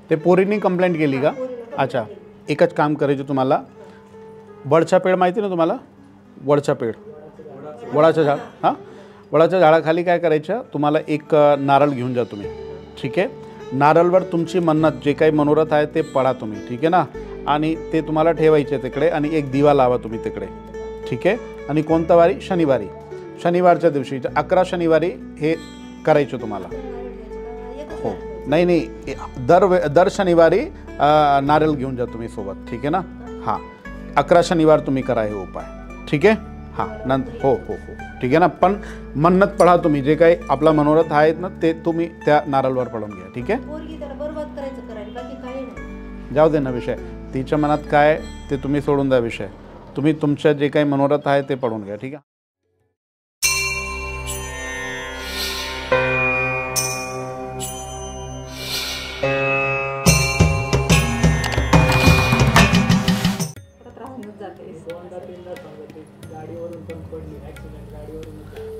ते पोरींनी कंप्लेंट केली का? अच्छा, एकच काम करायचं तुम्हाला, वडचा पेड़ माहिती ना तुम्हाला? वडचा पेड़, वडाचं झाड, हां, वडाच्या झाडाखाली काय करायचं, तुम्हाला एक नारळ घेऊन जा तुम्ही, ठीक आहे. नारळवर तुमची मन्नत जे काही मनोरथ आहे ते पडा तुम्ही, ठीक आहे ना. आणि ते तुम्हाला ठेवायचे तिकडे आणि एक दिवा लावा तुम्ही तिकडे, ठीक आहे. आणि कोणता वारी? शनिवारी, शनिवारच्या दिवशी 11 शनिवारी हे करायचं तुम्हाला. हो, नाही नाही, दर शनिवारी नारळ घेऊन जा तुम्ही सोबत, ठीक आहे ना. हां, 11 शनिवार तुम्ही करा हे उपाय, ठीक आहे. हां, नंतर हो हो हो, ठीक आहे ना. पण मन्नत पढा तुम्ही, जे काही आपला मनोरथ आहेत ना ते तुम्ही त्या नारळवर पडून घ्या, ठीक आहे. जाऊ दे ना विषय, तिच्या मनात काय ते तुम्ही सोडून द्या विषय. तुम्ही तुमच्या जे काही मनोरथ आहे ते पडून घ्या, ठीक आहे.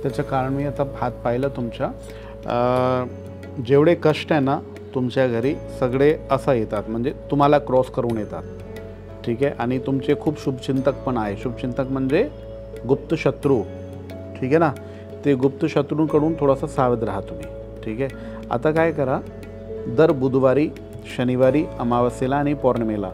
त्याचं कारण मी आता हात पाहिलं तुमच्या, जेवढे कष्ट आहे ना तुमच्या घरी सगळे असं येतात, म्हणजे तुम्हाला क्रॉस करून येतात, ठीक आहे. आणि तुमचे खूप शुभचिंतक पण आहे. शुभचिंतक म्हणजे गुप्त शत्रू, ठीक आहे ना. ते गुप्त शत्रूंकडून थोडंसं सावध राहा तुम्ही, ठीक आहे. आता काय करा, दर बुधवारी, शनिवारी, अमावस्येला आणि पौर्णिमेला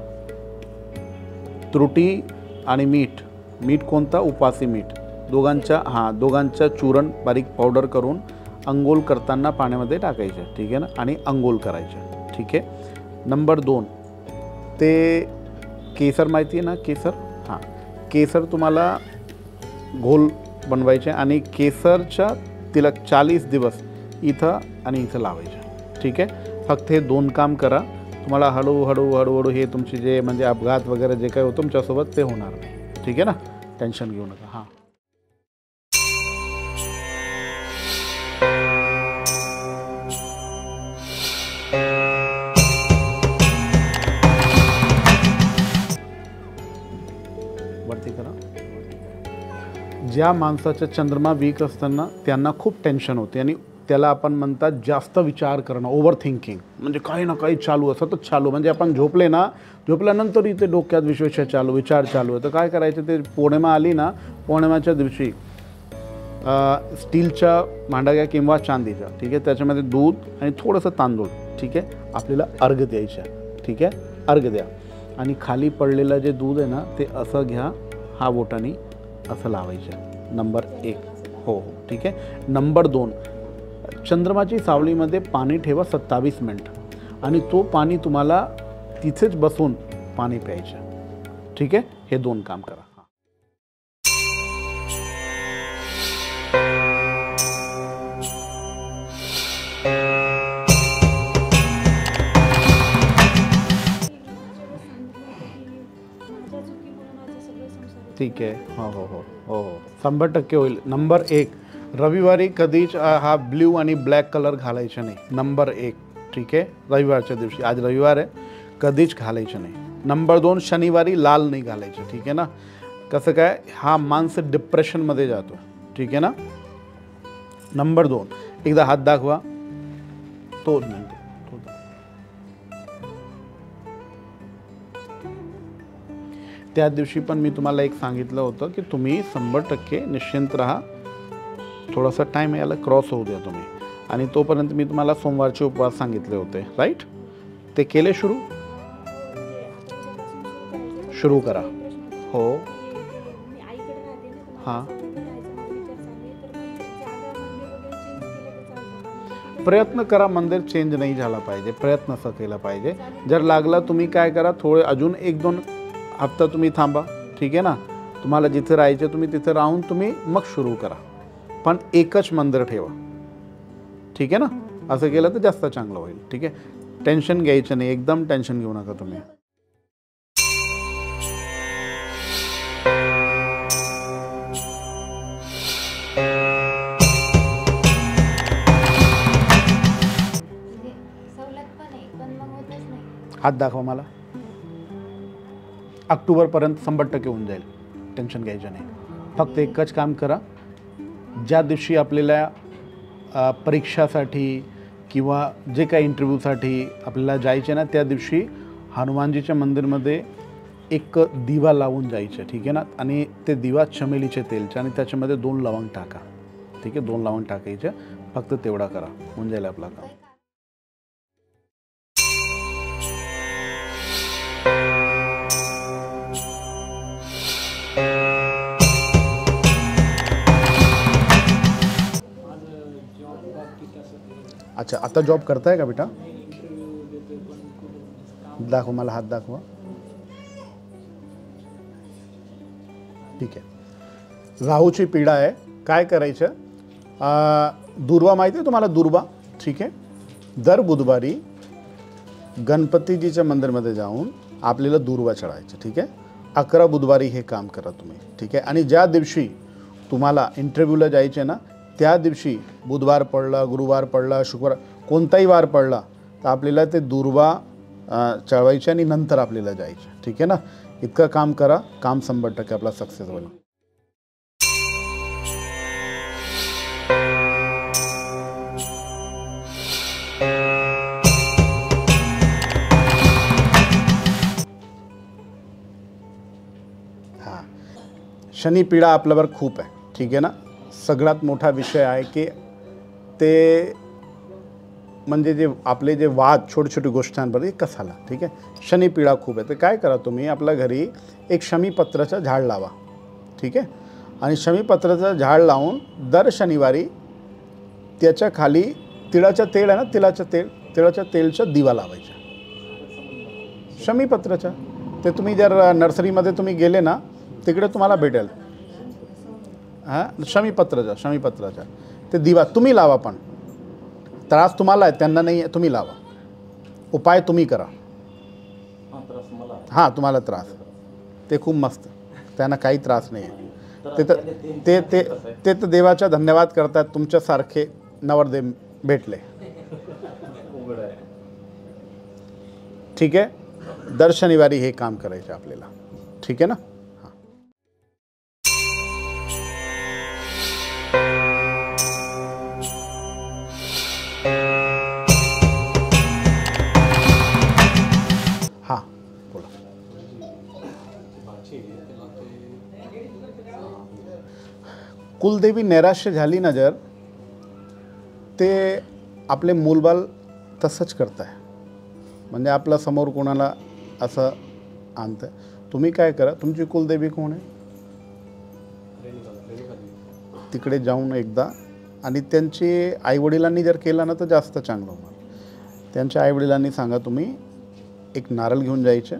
त्रुटी आणि मीठ कोणता? उपासी मीठ, दोघांचा चूर्ण बारीक पावडर करून अंघोळ करताना पाण्यामध्ये टाकायचं, ठीक आहे ना. आणि अंघोळ करायचं, ठीक आहे. नंबर 2, ते केसर माहिती आहे ना, केसर, हां, केसर तुम्हाला घोल बनवायचे आणि केसरच्या तिलक 40 दिवस इथं आणि इथं लावायचं, ठीक आहे. फक्त हे 2 काम करा, तुम्हाला हळूहळू हे तुमचे जे म्हणजे अपघात वगैरे जे काही होतं तुमच्यासोबत ते होणार नाही, ठीक आहे ना. टेन्शन घेऊ नका. हां, वरती करा. ज्या माणसाचा चंद्रमा वीक असताना त्यांना खूप टेन्शन होते आणि त्याला आपण म्हणतात जास्त विचार करणं, ओव्हर थिंकिंग, म्हणजे काही ना काही चालू, सतत चालू. म्हणजे आपण झोपल्यानंतर इथे डोक्यात विचार चालू आहे. तर काय करायचं, ते पौर्णिमा आली ना, पौर्णिमाच्या दिवशी स्टीलच्या भांड्या किंवा चांदीच्या, ठीक आहे, त्याच्यामध्ये दूध आणि थोडंसं तांदूळ, ठीक आहे, आपल्याला अर्घ द्यायचा, ठीक आहे. अर्घ द्या आणि खाली पडलेलं जे दूध आहे ना ते असं घ्या, हा बोटाने असं लावायचं. नंबर 1, हो हो, ठीक आहे. नंबर 2, चंद्रमाची सावलीमध्ये पाणी ठेवा 27 मिनिट आणि तो पाणी तुम्हाला तिथेच बसून पाणी प्यायचं, ठीक आहे. हे 2 काम करा. ठीक आहे. हो हो हो हो हो, 100% होईल. नंबर 1, रविवारी कधीच हा ब्ल्यू आणि ब्लॅक कलर घालायचा नाही. नंबर 1, ठीक आहे. रविवारच्या दिवशी, आज रविवार आहे, कधीच घालायचं नाही. नंबर 2, शनिवारी लाल नाही घालायचं, ठीक आहे ना. कसं काय, हा माणूस डिप्रेशनमध्ये जातो, ठीक आहे ना. नंबर 2, एकदा हात दाखवा, तो त्या दिवशी पण मी तुम्हाला एक सांगितलं होतं की तुम्ही 100% निश्चिंत राहा, थोडासा टाईम याला क्रॉस होऊ द्या तुम्ही. आणि तोपर्यंत मी तुम्हाला सोमवारचे उपवास सांगितले होते, राईट. ते केले सुरू करा. हो, हां, प्रयत्न करा, मंदिर चेंज नाही झाला पाहिजे, प्रयत्न असं केला पाहिजे. जर लागला तुम्ही काय करा, थोडे अजून 1-2 हप्ता तुम्ही थांबा, ठीक आहे ना. तुम्हाला जिथे राहायचे तुम्ही तिथे राहून तुम्ही मग सुरू करा, पण एकच मंदिर ठेवा, ठीक आहे ना. असं केलं तर जास्त चांगलं होईल, ठीक आहे. टेन्शन घ्यायचं नाही, एकदम टेन्शन घेऊ नका तुम्ही. हात दाखवा मला. ऑक्टोबरपर्यंत 100% होऊन जाईल, टेन्शन घ्यायचं नाही. फक्त एकच काम करा, ज्या दिवशी आपल्याला परीक्षासाठी किंवा जे काही इंटरव्ह्यूसाठी आपल्याला जायचे ना, त्या दिवशी हनुमानजीच्या मंदिरमध्ये एक दिवा लावून जायचं, ठीक आहे ना. आणि ते दिवा चमेलीचे तेलचे आणि त्याच्यामध्ये 2 लवंग टाका, ठीक आहे. 2 लवंग टाकायचे, फक्त तेवढा करा, होऊन जाईल आपला काम. अच्छा, आता जॉब करताय का बेटा? दाखव, मला हात दाखवा. ठीक आहे. राहूची पीडा आहे. काय करायचं? दुर्वा माहिती आहे तुम्हाला? दुर्वा, ठीक आहे. दर बुधवारी गणपतीजीच्या मंदिरमध्ये जाऊन आपल्याला दुर्वा चढायचं, ठीक आहे. 11 बुधवारी हे काम करा तुम्ही, ठीक आहे. आणि ज्या दिवशी तुम्हाला इंटरव्ह्यूला जायचे ना, त्या दिवशी बुधवार पडला, गुरुवार पडला, शुक्रवार, कोणताही वार पडला तर आपल्याला ते दुर्वा चढवायचे आणि नंतर आपल्याला जायचं, ठीक आहे ना. इतकं काम करा, काम 100% आपला सक्सेस होईल. हां, शनी पीडा आपल्यावर खूप आहे, ठीक आहे ना. सगळ्यात मोठा विषय आहे की ते म्हणजे जे आपले जे वाद छोटी छोटी गोष्टांवर कसाला, ठीक आहे. शनी पीडा खूप आहे. तर काय करा तुम्ही, आपल्या घरी एक शमीपत्राचं झाड लावा, ठीक आहे. आणि शमीपत्राचं झाड लावून दर शनिवारी त्याच्या खाली तिळाचं तेल आहे ना, तिळाच्या तेलचा दिवा लावायचा शमीपत्राचा. ते तुम्ही जर नर्सरीमध्ये तुम्ही गेले ना, तिकडे तुम्हाला भेटेल. हां, शमीपत्राचा ते दिवा तुम्ही लावा. पण त्रास तुम्हाला आहे, त्यांना नाही आहे, तुम्ही लावा. उपाय तुम्ही करा. हां, तुम्हाला त्रास, ते खूप मस्त, त्यांना काही त्रास नाही आहे. ते तर देवाचा धन्यवाद करतात, तुमच्यासारखे नवरदेव भेटले, ठीक आहे. दर शनिवारी हे काम करायचं आपल्याला, ठीक आहे ना. हां, बोला. कुलदेवी नैराश्य झाली ना जर, ते आपले मूलबाल तसंच करताय. म्हणजे आपल्या समोर कोणाला असं आणतं. तुम्ही काय करा, तुमची कुलदेवी कोण आहे तिकडे जाऊन एकदा, आणि त्यांची आईवडिलांनी जर केलं ना तर जास्त चांगलं होणार. त्यांच्या आईवडिलांनी सांगा, तुम्ही एक नारळ घेऊन जायचं,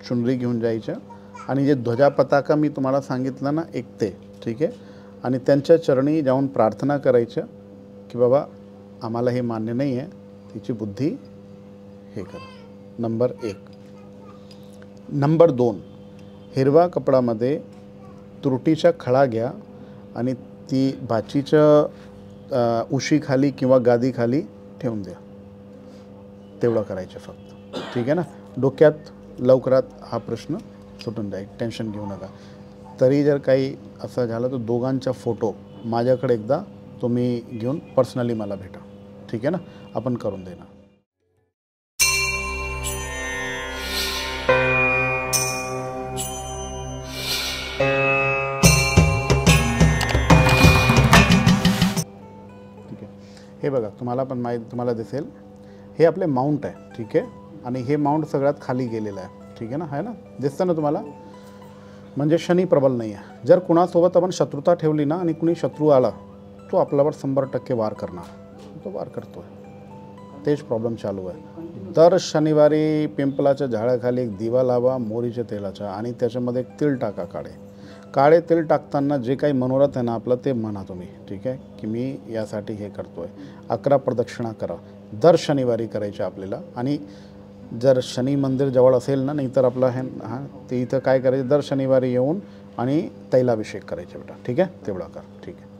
चुनरी घेऊन जायचं, आणि जे ध्वजा पताका मी तुम्हाला सांगितलं ना, एक ते, ठीक आहे. आणि त्यांच्या चरणी जाऊन प्रार्थना करायचं की बाबा आम्हाला हे मान्य नाही आहे, तिची बुद्धी हे करा. नंबर 1. नंबर 2, हिरवा कपडामध्ये तुरटीचा खडा घ्या आणि ती भाचीच्या उशीखाली किंवा गादीखाली ठेवून द्या. तेवढं करायचं फक्त, ठीक आहे ना. डोक्यात लवकरात हा प्रश्न सुटून जाईल, टेन्शन घेऊ नका. तरी जर काही असं झालं तर दोघांचा फोटो माझ्याकडे एकदा तुम्ही घेऊन पर्सनली मला भेटा, ठीक आहे ना. आपण करून देणार. ठीक आहे. हे बघा, तुम्हाला पण तुम्हाला दिसेल, हे आपले माउंट आहे, ठीक आहे. आणि हे माउंट सगळ्यात खाली गेलेलं आहे, ठीक आहे ना. दिसतं ना तुम्हाला. म्हणजे शनी प्रबल नाही आहे. जर कुणासोबत आपण शत्रुता ठेवली ना आणि कुणी शत्रू आला, तो आपल्यावर 100% वार करणार. तो वार करतो आहे, तेच प्रॉब्लेम चालू आहे. दर शनिवारी पिंपलाच्या झाडाखाली एक दिवा लावा मोहरीच्या तेलाचा, आणि त्याच्यामध्ये एक तीळ टाका. काळे तेल टाकताना जे काही मनोरथ आहे ना आपलं, ते म्हणा तुम्ही, ठीक आहे. की मी यासाठी हे करतो आहे. 11 प्रदक्षिणा करा, दर शनिवारी करायच्या आपल्याला. आणि जर शनी मंदिर जवळ असेल ना, नाही तर आपलं ते इथं काय करायचं, दर शनिवारी येऊन आणि तैलाभिषेक करायचे बेटा, ठीक आहे. तेवढा कर, ठीक आहे.